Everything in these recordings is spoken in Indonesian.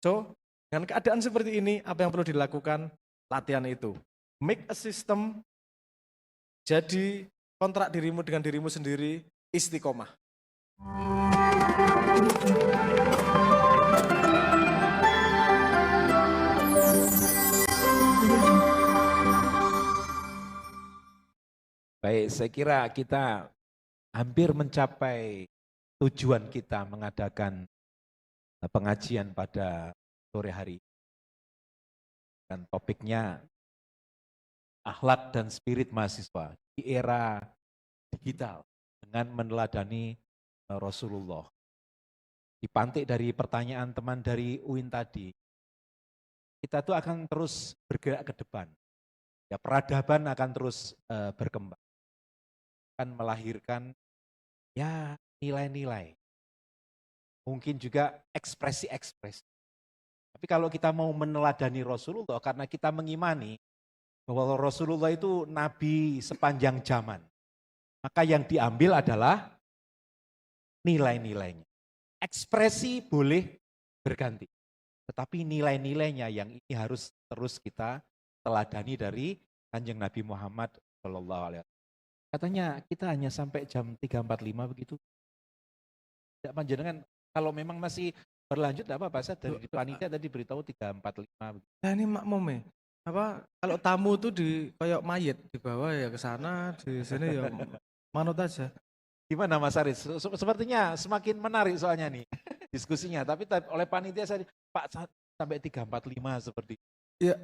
So, dengan keadaan seperti ini, apa yang perlu dilakukan? Latihan itu. Make a system, jadi kontrak dirimu dengan dirimu sendiri, istiqomah. Baik, saya kira kita hampir mencapai tujuan kita mengadakan pengajian pada sore hari. Dan topiknya akhlak dan spirit mahasiswa di era digital dengan meneladani Rasulullah. Dipantik dari pertanyaan teman dari UIN tadi, kita tuh akan terus bergerak ke depan. Ya, peradaban akan terus berkembang. Akan melahirkan ya nilai-nilai. Mungkin juga ekspresi-ekspresi. Tapi kalau kita mau meneladani Rasulullah, karena kita mengimani bahwa Rasulullah itu nabi sepanjang zaman, maka yang diambil adalah nilai-nilainya. Ekspresi boleh berganti, tetapi nilai-nilainya yang ini harus terus kita teladani dari Kanjeng Nabi Muhammad SAW. Katanya kita hanya sampai jam 3.45 begitu. Tidak panjenengan, kalau memang masih berlanjut tidak apa-apa, saya dari panitia tadi beritahu 3.45. Nah ini makmum ya, kalau tamu tuh di kayak mayit, di bawah ya ke sana, di sini ya manut aja. Gimana Mas Aris? Sepertinya semakin menarik soalnya nih diskusinya, tapi oleh panitia saya, Pak sampai 3.45 seperti. Ya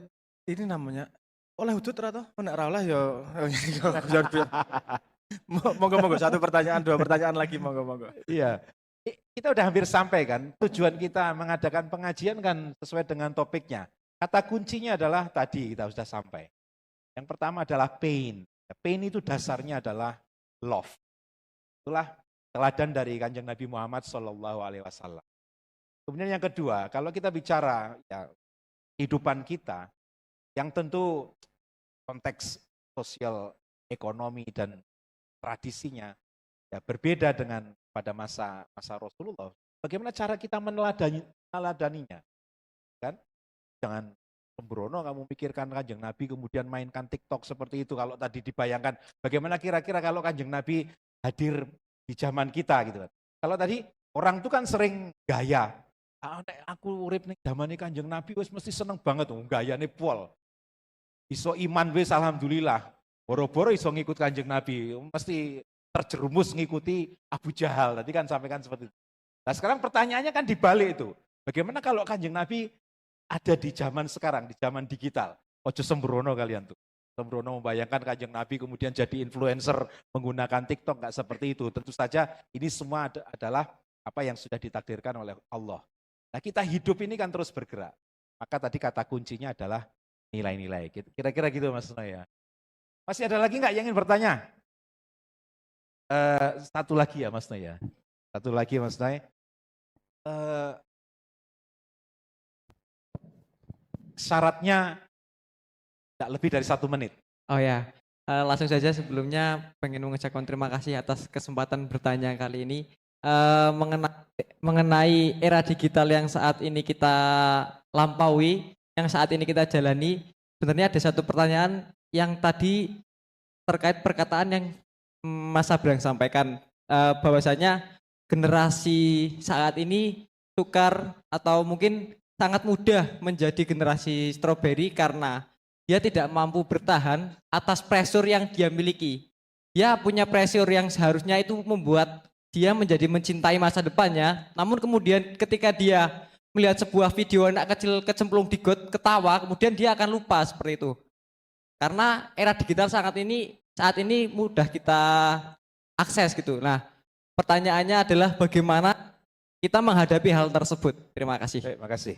ini namanya, oleh hudud atau menak ralah ya. Monggo-monggo, satu pertanyaan, dua pertanyaan lagi, monggo-monggo. Iya, kita udah hampir sampai kan, tujuan kita mengadakan pengajian kan sesuai dengan topiknya. Kata kuncinya adalah tadi kita sudah sampai. Yang pertama adalah pain. Pain itu dasarnya adalah love. Itulah teladan dari Kanjeng Nabi Muhammad SAW. Kemudian yang kedua, kalau kita bicara ya, kehidupan kita, yang tentu konteks sosial, ekonomi dan tradisinya ya berbeda dengan pada masa Rasulullah. Bagaimana cara kita meneladaninya? Kan? Jangan sembrono kamu pikirkan Kanjeng Nabi kemudian mainkan TikTok seperti itu. Kalau tadi dibayangkan bagaimana kira-kira kalau Kanjeng Nabi hadir di zaman kita gitu kan. Kalau tadi orang itu kan sering gaya. Aku urip ning zamane Kanjeng Nabi wis mesti seneng banget gayane pol. Iso iman wis alhamdulillah. Boro-boro iso ngikut Kanjeng Nabi, mesti terjerumus ngikuti Abu Jahal. Tadi kan sampaikan seperti itu. Nah sekarang pertanyaannya kan dibalik itu. Bagaimana kalau Kanjeng Nabi ada di zaman sekarang, di zaman digital? Ojo sembrono kalian tuh. Sembrono membayangkan Kanjeng Nabi kemudian jadi influencer menggunakan TikTok, nggak seperti itu. Tentu saja ini semua adalah apa yang sudah ditakdirkan oleh Allah. Nah kita hidup ini kan terus bergerak. Maka tadi kata kuncinya adalah nilai-nilai. Kira-kira gitu Mas Noya. Masih ada lagi nggak yang ingin bertanya? Satu lagi ya Mas Noya. Satu lagi Mas Noya. Syaratnya tidak lebih dari 1 menit. Oh ya, langsung saja sebelumnya pengen mengucapkan terima kasih atas kesempatan bertanya kali ini. Mengenai era digital yang saat ini kita lampaui, yang saat ini kita jalani, sebenarnya ada satu pertanyaan yang tadi terkait perkataan yang Mas Abrang sampaikan, bahwasanya generasi saat ini tukar atau mungkin sangat mudah menjadi generasi stroberi karena dia tidak mampu bertahan atas pressure yang dia miliki. Dia punya pressure yang seharusnya itu membuat dia menjadi mencintai masa depannya, namun kemudian ketika dia melihat sebuah video anak kecil kecemplung di got ketawa, kemudian dia akan lupa seperti itu. Karena era digital saat ini mudah kita akses gitu. Nah, pertanyaannya adalah bagaimana kita menghadapi hal tersebut. Terima kasih. Terima kasih.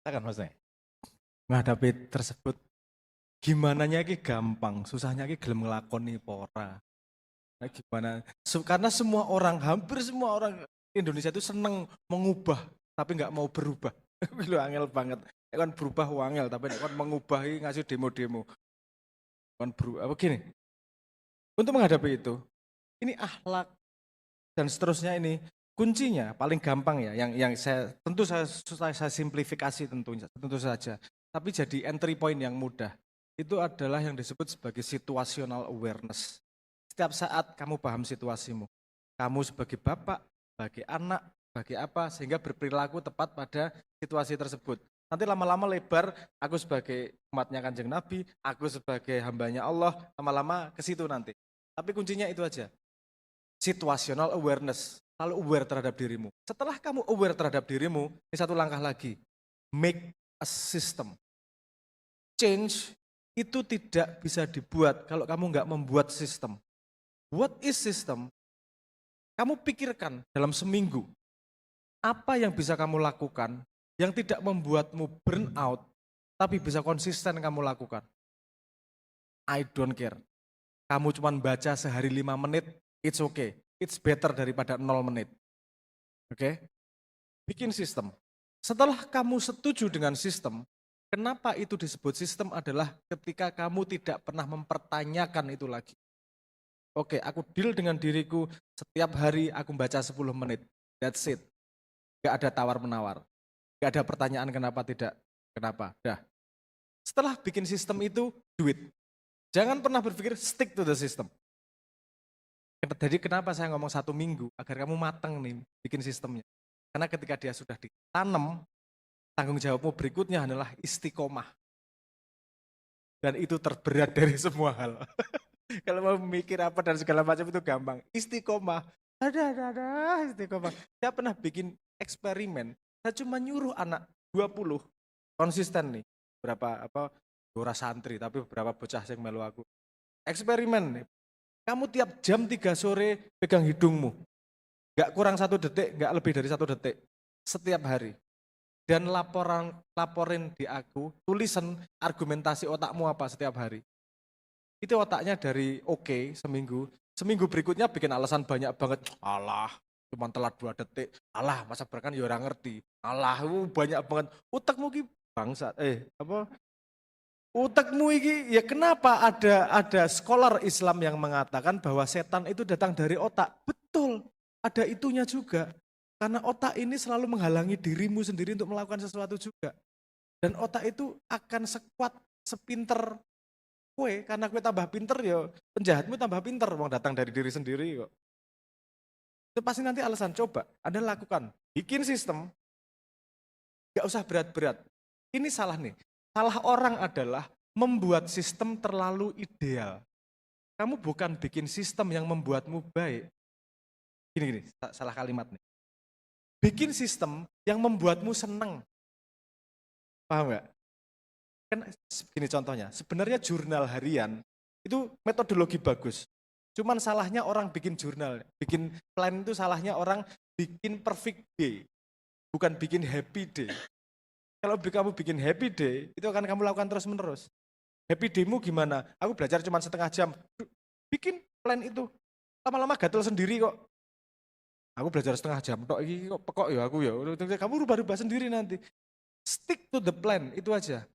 Silakan Mas Noya. Menghadapi tersebut, gimana ki gampang, susahnya ki gelem nglakoni pora. Nah, gimana? Karena semua orang, hampir semua orang Indonesia itu seneng mengubah, tapi nggak mau berubah. Lu angel banget. Kan berubah wangel, tapi kan mengubah ngasih demo-demo. Kan berubah. Begini, untuk menghadapi itu, ini akhlak dan seterusnya ini kuncinya paling gampang ya, yang saya simplifikasi tentu saja. Tapi jadi entry point yang mudah. Itu adalah yang disebut sebagai situational awareness. Setiap saat kamu paham situasimu. Kamu sebagai bapak, sebagai anak, sebagai apa, sehingga berperilaku tepat pada situasi tersebut. Nanti lama-lama lebar, aku sebagai umatnya Kanjeng Nabi, aku sebagai hambanya Allah, lama-lama ke situ nanti. Tapi kuncinya itu aja. Situational awareness, lalu aware terhadap dirimu. Setelah kamu aware terhadap dirimu, ini satu langkah lagi, make a system. Change itu tidak bisa dibuat kalau kamu nggak membuat sistem. What is system? Kamu pikirkan dalam seminggu, apa yang bisa kamu lakukan yang tidak membuatmu burn out, tapi bisa konsisten kamu lakukan. I don't care. Kamu cuma baca sehari 5 menit, it's okay. It's better daripada 0 menit. Oke? Bikin sistem. Setelah kamu setuju dengan sistem, kenapa itu disebut sistem adalah ketika kamu tidak pernah mempertanyakan itu lagi. Oke, aku deal dengan diriku, setiap hari aku baca 10 menit. That's it. Gak ada tawar-menawar. Gak ada pertanyaan kenapa tidak, kenapa. Dah. Setelah bikin sistem itu, do it. Jangan pernah berpikir stick to the system. Jadi kenapa saya ngomong 1 minggu, agar kamu matang nih bikin sistemnya. Karena ketika dia sudah ditanam, tanggung jawabmu berikutnya adalah istiqomah. Dan itu terberat dari semua hal. Kalau mau mikir apa dan segala macam itu gampang. Istiqomah. Ada istiqomah. Saya pernah bikin eksperimen. Saya cuma nyuruh anak 20 konsisten nih. Dora santri, tapi beberapa bocah yang melu aku. Eksperimen nih. Kamu tiap jam 3 sore pegang hidungmu. Gak kurang 1 detik, gak lebih dari 1 detik. Setiap hari. Dan laporin di aku, tulisan argumentasi otakmu apa setiap hari. Itu otaknya dari oke, seminggu berikutnya bikin alasan banyak banget. Alah, cuma telat 2 detik. Alah, masa berkan ya orang ngerti. Alah, banyak banget. Otakmu ki bangsat. Otakmu iki, ya kenapa ada scholar Islam yang mengatakan bahwa setan itu datang dari otak? Betul, ada itunya juga. Karena otak ini selalu menghalangi dirimu sendiri untuk melakukan sesuatu juga. Dan otak itu akan sekuat, sepinter kue, karena kue tambah pinter ya penjahatmu tambah pinter, mau datang dari diri sendiri kok. Itu pasti nanti alasan, coba Anda lakukan, bikin sistem, gak usah berat-berat. Ini salah nih. Salah orang adalah membuat sistem terlalu ideal. Kamu bukan bikin sistem yang membuatmu baik. Gini, salah kalimat nih. Bikin sistem yang membuatmu senang. Paham nggak? Kan gini contohnya, sebenarnya jurnal harian itu metodologi bagus. Cuman salahnya orang bikin jurnal, bikin plan itu salahnya orang bikin perfect day, bukan bikin happy day. Kalau kamu bikin happy day, itu akan kamu lakukan terus-menerus. Happy day-mu gimana? Aku belajar cuma setengah jam. Bikin plan itu. Lama-lama gatel sendiri kok. Aku belajar setengah jam, kok ini kok pekok ya aku ya. Kamu rubah-rubah sendiri nanti. Stick to the plan, itu aja.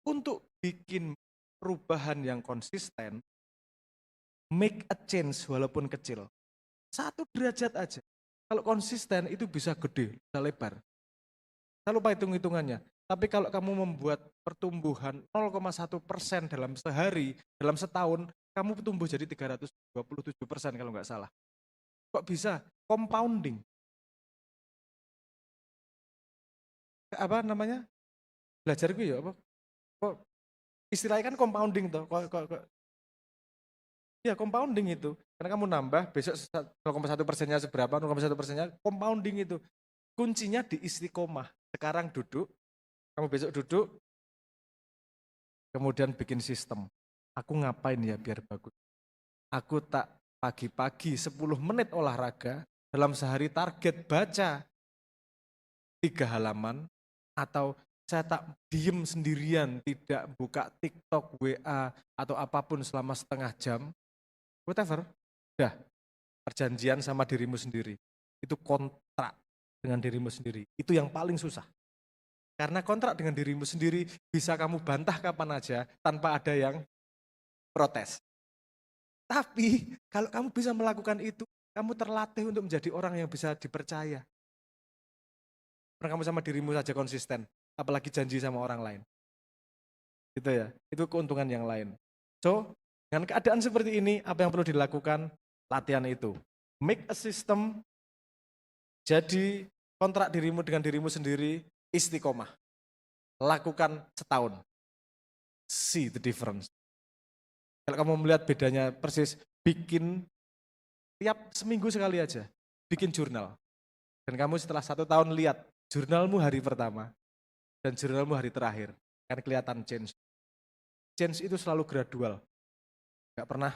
Untuk bikin perubahan yang konsisten, make a change walaupun kecil. 1 derajat aja. Kalau konsisten itu bisa gede, bisa lebar. Saya lupa hitung-hitungannya. Tapi kalau kamu membuat pertumbuhan 0,1% dalam sehari, dalam setahun, kamu tumbuh jadi 327% kalau nggak salah. Kok bisa? Compounding. Apa namanya? Belajar gue ya apa? Kok istilahnya kan compounding toh. Ya compounding itu. Karena kamu nambah, besok 0,1%-nya seberapa, 0,1%-nya compounding itu. Kuncinya di istiqomah. Sekarang duduk, kamu besok duduk, kemudian bikin sistem. Aku ngapain ya biar bagus? Aku tak pagi-pagi 10 menit olahraga, dalam sehari target baca 3 halaman, atau saya tak diem sendirian, tidak buka TikTok, WA, atau apapun selama setengah jam, whatever, udah perjanjian sama dirimu sendiri. Itu kontrak dengan dirimu sendiri. Itu yang paling susah. Karena kontrak dengan dirimu sendiri bisa kamu bantah kapan aja tanpa ada yang protes. Tapi kalau kamu bisa melakukan itu, kamu terlatih untuk menjadi orang yang bisa dipercaya. Karena kamu sama dirimu saja konsisten, apalagi janji sama orang lain. Gitu ya, itu keuntungan yang lain. So, dengan keadaan seperti ini, apa yang perlu dilakukan? Latihan itu. Make a system, jadi kontrak dirimu dengan dirimu sendiri, istiqomah. Lakukan setahun. See the difference. Kalau kamu melihat bedanya persis, bikin tiap seminggu sekali aja, bikin jurnal. Dan kamu setelah 1 tahun lihat jurnalmu hari pertama dan jurnalmu hari terakhir, kan kelihatan change. Change itu selalu gradual, nggak pernah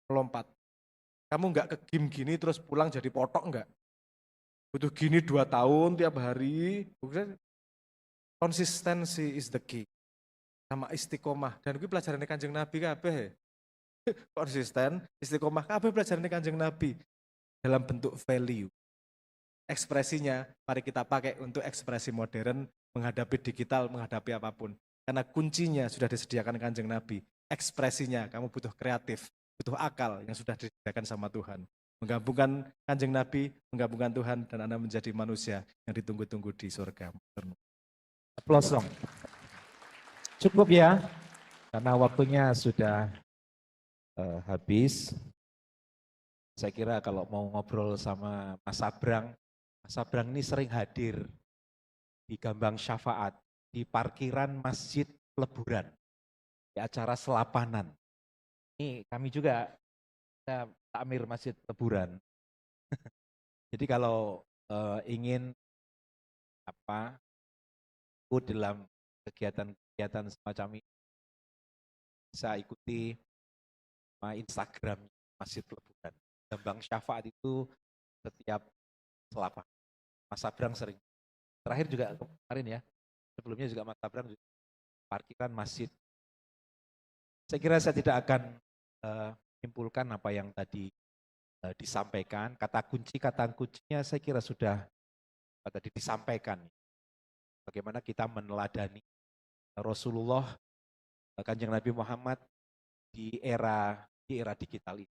melompat. Kamu nggak ke gym gini terus pulang jadi potok nggak. Butuh gini 2 tahun tiap hari. Konsistensi is the key. Sama istiqomah. Dan gue pelajaran Kanjeng Nabi kabeh. Konsisten, istiqomah kabeh pelajaran Kanjeng Nabi dalam bentuk value. Ekspresinya mari kita pakai untuk ekspresi modern, menghadapi digital, menghadapi apapun. Karena kuncinya sudah disediakan Kanjeng Nabi. Ekspresinya kamu butuh kreatif, butuh akal yang sudah disediakan sama Tuhan. Menggabungkan Kanjeng Nabi, menggabungkan Tuhan, dan Anda menjadi manusia yang ditunggu-tunggu di surga. Aplaus dong. Cukup ya, karena waktunya sudah habis. Saya kira kalau mau ngobrol sama Mas Abrang ini sering hadir di Gambang Syafaat, di parkiran Masjid Leburan, di acara selapanan. Ini kami juga takmir Masjid Leburan. Jadi kalau ingin ikut dalam kegiatan semacam ini, bisa ikuti Instagram Masjid Leburan. Gambang Syafaat itu setiap selapan. Mas Abrang sering. Terakhir juga kemarin ya, sebelumnya juga Mas Abrang juga parkiran masjid. Saya kira saya tidak akan menyimpulkan apa yang tadi disampaikan. Kata kuncinya saya kira sudah tadi disampaikan. Bagaimana kita meneladani Rasulullah, Kanjeng Nabi Muhammad di era digital ini.